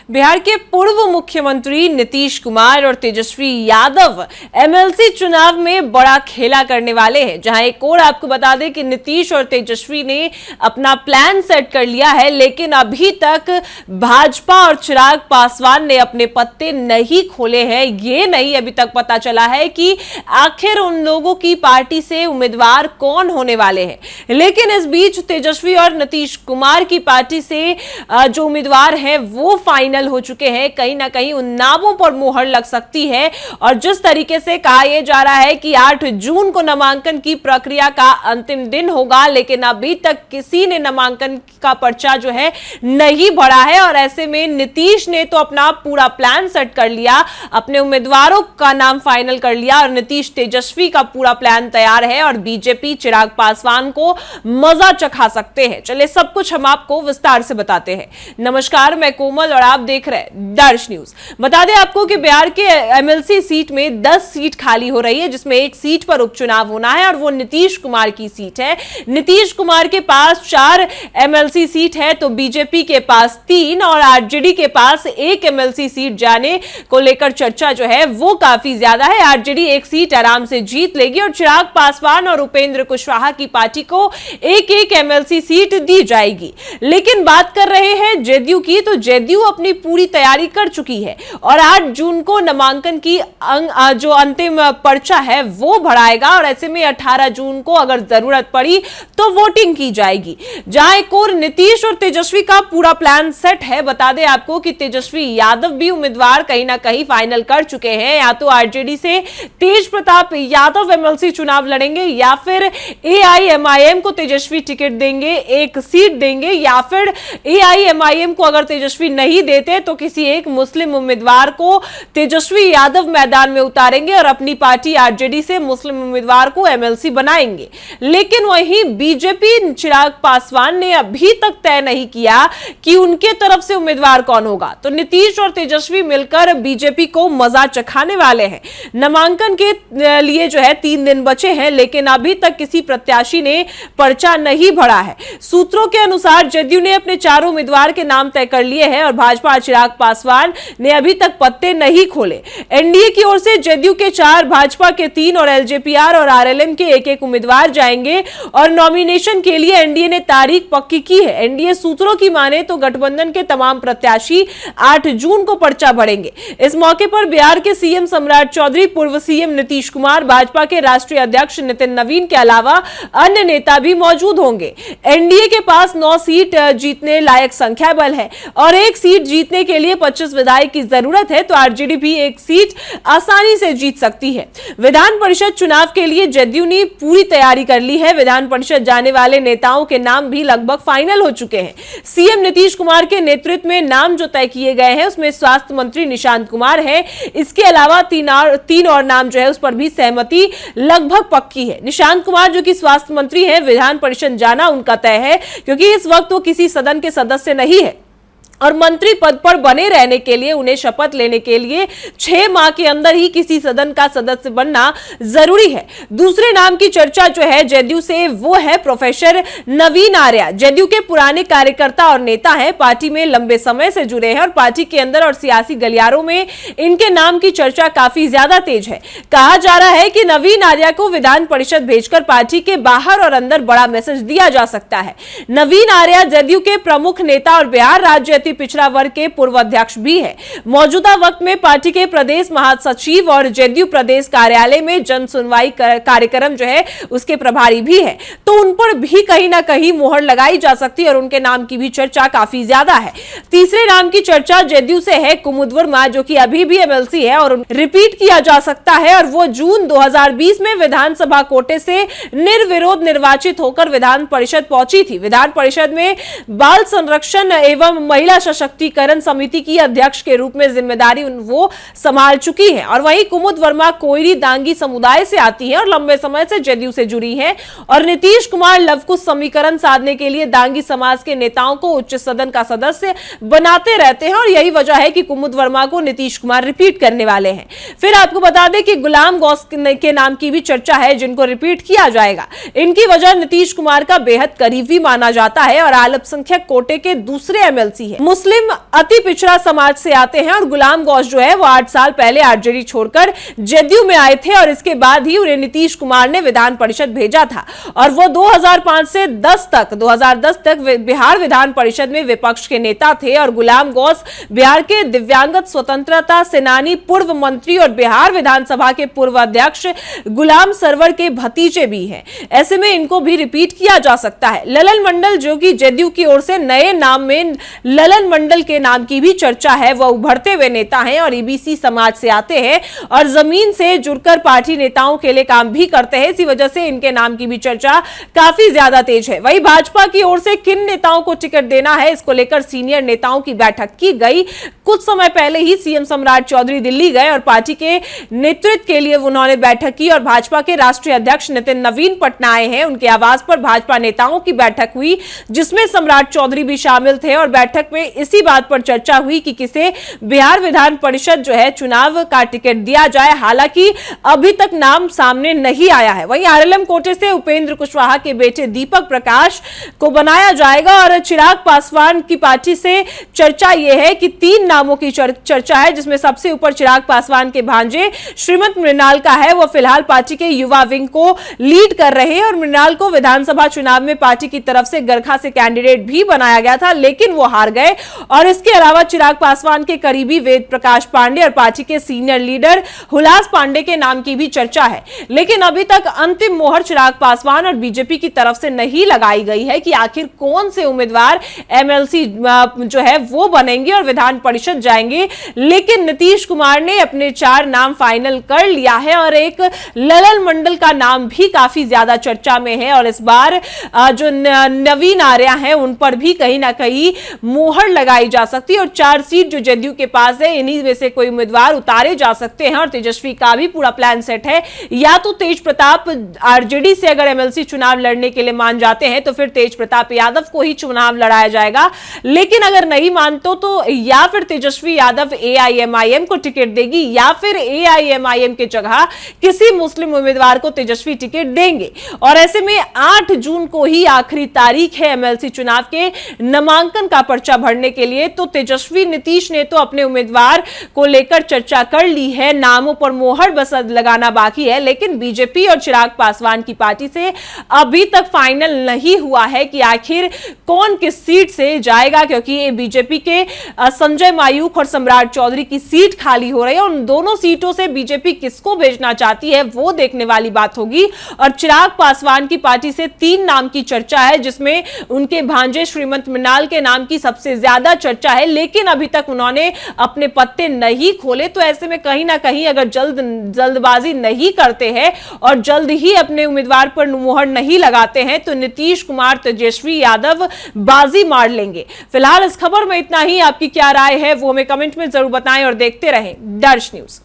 बिहार के पूर्व मुख्यमंत्री नीतीश कुमार और तेजस्वी यादव एमएलसी चुनाव में बड़ा खेला करने वाले हैं। जहां एक और आपको बता दें कि नीतीश और तेजस्वी ने अपना प्लान सेट कर लिया है, लेकिन अभी तक भाजपा और चिराग पासवान ने अपने पत्ते नहीं खोले हैं। ये नहीं अभी तक पता चला है कि आखिर उन लोगों की पार्टी से उम्मीदवार कौन होने वाले हैं। लेकिन इस बीच तेजस्वी और नीतीश कुमार की पार्टी से जो उम्मीदवार हैं वो फाइनल हो चुके हैं। कहीं ना कहीं उन नामों पर मुहर लग सकती है और जिस तरीके से कहा यह जा रहा है कि 8 जून को नामांकन की प्रक्रिया का अंतिम दिन होगा, लेकिन अभी तक किसी ने नामांकन का पर्चा जो है नहीं भरा है। और ऐसे में नीतीश ने तो अपना पूरा प्लान सेट कर लिया, अपने उम्मीदवारों का नाम फाइनल कर लिया और नीतीश तेजस्वी का पूरा प्लान तैयार है और बीजेपी चिराग पासवान को मजा चखा सकते हैं। चलिए सब कुछ हम आपको विस्तार से बताते हैं। नमस्कार, मैं कोमल और आप देख रहे हैं दर्श न्यूज। बता दें आपको कि बिहार के एमएलसी सीट में 10 सीट खाली हो रही है, जिसमें एक सीट पर उपचुनाव होना है और वो नीतीश कुमार की सीट है। नीतीश कुमार के पास 4 एमएलसी सीट है तो बीजेपी के पास 3 और आरजेडी के पास 1 एमएलसी सीट जाने को लेकर चर्चा जो है वो काफी ज्यादा है। आरजेडी 1 सीट आराम से जीत लेगी और चिराग पासवान और उपेंद्र कुशवाहा की पार्टी को एक एमएलसी सीट दी जाएगी। लेकिन बात कर रहे हैं जेडीयू की, तो जेडीयू अपनी पूरी तैयारी कर चुकी है और 8 जून को नामांकन की जो अंतिम पर्चा है वो भराएगा और ऐसे में 18 जून को अगर जरूरत पड़ी तो वोटिंग की जाएगी। जहां एक और नीतीश और तेजस्वी का पूरा प्लान सेट है। बता दें आपको कि तेजस्वी यादव भी उम्मीदवार कहीं ना कहीं फाइनल कर चुके हैं। या तो आरजेडी से तेज प्रताप यादव एमएलसी चुनाव लड़ेंगे या फिर एआईएमआईएम को तेजस्वी टिकट देंगे, 1 सीट देंगे, या फिर एआईएमआईएम को अगर तेजस्वी नहीं देते तो किसी एक मुस्लिम उम्मीदवार को तेजस्वी यादव मैदान में उतारेंगे और अपनी पार्टी आरजेडी से मुस्लिम उम्मीदवार को एमएलसी बनाएंगे। लेकिन वहीं बीजेपी चिराग पासवान ने अभी तक तय नहीं किया कि उनके तरफ से उम्मीदवार कौन होगा। तो नीतीश और तेजस्वी मिलकर बीजेपी को मजा चखाने वाले हैं। नामांकन के लिए जो है 3 दिन बचे हैं, लेकिन अभी तक किसी प्रत्याशी ने पर्चा नहीं भरा है। सूत्रों के अनुसार जेडीयू ने अपने 4 उम्मीदवार के नाम तय कर लिए हैं और भाजपा चिराग पासवान ने अभी तक पत्ते नहीं खोले। एनडीए की ओर से जेडीयू के 4, भाजपा के 3 और एलजेपीआर और आरएलएम के 1 उम्मीदवार जाएंगे और नॉमिनेशन के लिए एनडीए ने तारीख पक्की की है। एनडीए सूत्रों की माने तो गठबंधन के तमाम प्रत्याशी 8 जून को पर्चा भरेंगे। इस मौके पर बिहार के सीएम सम्राट चौधरी, पूर्व सीएम नीतीश कुमार, भाजपा के राष्ट्रीय अध्यक्ष नितिन नवीन के अलावा अन्य नेता भी मौजूद होंगे। एनडीए के पास 9 सीट जीतने लायक संख्या बल है और 1 सीट जीतने के लिए 25 विधायक की जरूरत है, तो आरजेडी भी 1 सीट आसानी से जीत सकती है। विधान परिषद चुनाव के लिए जेडीयू ने पूरी तैयारी कर ली है। विधान परिषद जाने वाले नेताओं के नाम भी लगभग फाइनल हो चुके हैं। सीएम नीतीश कुमार के नेतृत्व में नाम जो तय किए गए हैं उसमें स्वास्थ्य मंत्री निशांत कुमार है। इसके अलावा 3 और नाम जो है उस पर भी सहमति लगभग पक्की है। निशांत कुमार जो कि स्वास्थ्य मंत्री है, विधान परिषद जाना उनका तय है क्योंकि इस वक्त वो किसी सदन के सदस्य नहीं है और मंत्री पद पर बने रहने के लिए उन्हें शपथ लेने के लिए 6 माह के अंदर ही किसी सदन का सदस्य बनना जरूरी है। दूसरे नाम की चर्चा जो है जेडीयू से वो है प्रोफेसर नवीन आर्या। जेडीयू के पुराने कार्यकर्ता और नेता हैं, पार्टी में लंबे समय से जुड़े हैं और पार्टी के अंदर और सियासी गलियारों में इनके नाम की चर्चा काफी ज्यादा तेज है। कहा जा रहा है कि नवीन आर्या को विधान परिषद भेजकर पार्टी के बाहर और अंदर बड़ा मैसेज दिया जा सकता है। नवीन आर्या जेडीयू के प्रमुख नेता और बिहार राज्य पिछड़ा वर्ग के पूर्व अध्यक्ष भी है। मौजूदा वक्त में पार्टी के प्रदेश महासचिव और जेडीयू प्रदेश कार्यालय में जन सुनवाई कार्यक्रम जो है उसके प्रभारी भी है, तो उन पर भी कहीं ना कहीं मुहर लगाई जा सकती है और उनके नाम की भी चर्चा काफी ज्यादा है। तीसरे नाम की चर्चा जेडीयू से है कुमुद वर्मा, जो कि अभी भी एमएलसी है और रिपीट किया जा सकता है और वो जून 2020 में विधानसभा कोटे से निर्विरोध निर्वाचित होकर विधान परिषद पहुंची थी। विधान परिषद में बाल संरक्षण एवं महिला सशक्तिकरण समिति की अध्यक्ष के रूप में जिम्मेदारी वो संभाल चुकी है। और वहीं कुमुद वर्मा कोयरी दांगी समुदाय से आती है और लंबे समय से जेडीयू से जुड़ी है और नीतीश कुमार लवकुश समीकरण साधने के लिए दांगी समाज के नेताओं को उच्च सदन का सदस्य बनाते रहते हैं और यही वजह है कि कुमुद वर्मा को नीतीश कुमार रिपीट करने वाले हैं। फिर आपको बता दें कि गुलाम गौस के नाम की भी चर्चा है जिनको रिपीट किया जाएगा। इनकी वजह नीतीश कुमार का बेहद करीबी माना जाता है और अल्पसंख्यक कोटे के दूसरे एमएलसी है। मुस्लिम अति पिछड़ा समाज से आते हैं और गुलाम गौस जो है वो 8 साल पहले आरजेडी छोड़कर जेडीयू में आए थे और इसके बाद ही उन्हें नीतीश कुमार ने विधान परिषद भेजा था और वो 2005 से 2010 तक बिहार विधान परिषद में विपक्ष के नेता थे। और गुलाम गौस बिहार के दिव्यांगत स्वतंत्रता सेनानी, पूर्व मंत्री और बिहार विधानसभा के पूर्व अध्यक्ष गुलाम सरवर के भतीजे भी हैं। ऐसे में इनको भी रिपीट किया जा सकता है। ललन मंडल जो कि जेडीयू की ओर से नए नाम में ललन मंडल के नाम की भी चर्चा है, वह उभरते हुए नेता हैं और ईबीसी समाज से आते हैं और जमीन से जुड़कर पार्टी नेताओं के लिए काम भी करते हैं। इसी वजह से इनके नाम की भी चर्चा काफी ज्यादा तेज है। वहीं भाजपा की ओर से किन नेताओं को टिकट देना है, इसको लेकर सीनियर नेताओं की बैठक की गई। कुछ समय पहले ही सीएम सम्राट चौधरी दिल्ली गए और पार्टी के नेतृत्व के लिए उन्होंने बैठक की और भाजपा के राष्ट्रीय अध्यक्ष नितिन नवीन पटना आए हैं। उनके आवास पर भाजपा नेताओं की बैठक हुई जिसमें सम्राट चौधरी भी शामिल थे और बैठक में इसी बात पर चर्चा हुई कि किसे बिहार विधान परिषद जो है चुनाव का टिकट दिया जाए। हालांकि अभी तक नाम सामने नहीं आया है। वहीं आरएलएम कोटे से उपेंद्र कुशवाहा के बेटे दीपक प्रकाश को बनाया जाएगा और चिराग पासवान की पार्टी से चर्चा यह है कि 3 नामों की चर्चा है जिसमें सबसे ऊपर चिराग पासवान के भांजे श्रीमंत मृणाल का है। वो फिलहाल पार्टी के युवा विंग को लीड कर रहे हैं और मृणाल को विधानसभा चुनाव में पार्टी की तरफ से गरखा से कैंडिडेट भी बनाया गया था लेकिन वो हार गए। और इसके अलावा चिराग पासवान के करीबी वेद प्रकाश पांडे और पार्टी के सीनियर लीडर हुलास पांडे के नाम की भी चर्चा है। लेकिन अभी तक अंतिम मोहर चिराग पासवान और बीजेपी की तरफ से नहीं लगाई गई है कि आखिर कौन से उम्मीदवार एमएलसी जो है वो बनेंगे और विधान परिषद जाएंगे। लेकिन नीतीश कुमार ने अपने 4 नाम फाइनल कर लिया है और एक ललन मंडल का नाम भी काफी ज्यादा चर्चा में है और इस बार जो नवीन आर्या हैं उन पर भी कहीं ना कहीं मोहर लगाई जा सकती है और 4 सीट जो जेडीयू के पास है इन्हीं में से कोई उम्मीदवार उतारे जा सकते हैं। और तेजस्वी का भी पूरा प्लान सेट है। या तो तेज प्रताप आरजेडी से अगर एमएलसी चुनाव लड़ने के लिए मान जाते हैं तो फिर तेज प्रताप यादव को ही चुनाव लड़ाया जाएगा। लेकिन अगर नहीं मानते तो या फिर तेजस्वी यादव एआईएमआईएम को टिकट देगी या फिर एआईएमआईएम की जगह किसी मुस्लिम उम्मीदवार को तेजस्वी टिकट देंगे। और ऐसे में 8 जून को ही आखिरी तारीख है एमएलसी चुनाव के नामांकन का पर्चा भरने के लिए। तो तेजस्वी नीतीश ने तो अपने उम्मीदवार को लेकर चर्चा कर ली है, नामों पर मोहर बस लगाना बाकी है। लेकिन बीजेपी और चिराग पासवान की पार्टी से अभी तक फाइनल नहीं हुआ है कि आखिर कौन किस सीट से जाएगा, क्योंकि ये बीजेपी के संजय मायूख और सम्राट चौधरी की सीट खाली हो रही है। उन दोनों सीटों से बीजेपी किसको भेजना चाहती है वो देखने वाली बात होगी। और चिराग पासवान की पार्टी से 3 नाम की चर्चा है जिसमें उनके भांजे श्रीमंत मृणाल के नाम की सबसे ज्यादा चर्चा है। लेकिन अभी तक उन्होंने अपने पत्ते नहीं खोले। तो ऐसे में कहीं ना कहीं अगर जल्दबाजी नहीं करते हैं और जल्द ही अपने उम्मीदवार पर मोहर नहीं लगाते हैं तो नीतीश कुमार, तेजस्वी यादव बाजी मार लेंगे। फिलहाल इस खबर में इतना ही। आपकी क्या राय है वो हमें कमेंट में जरूर बताएं और देखते रहें दर्श न्यूज।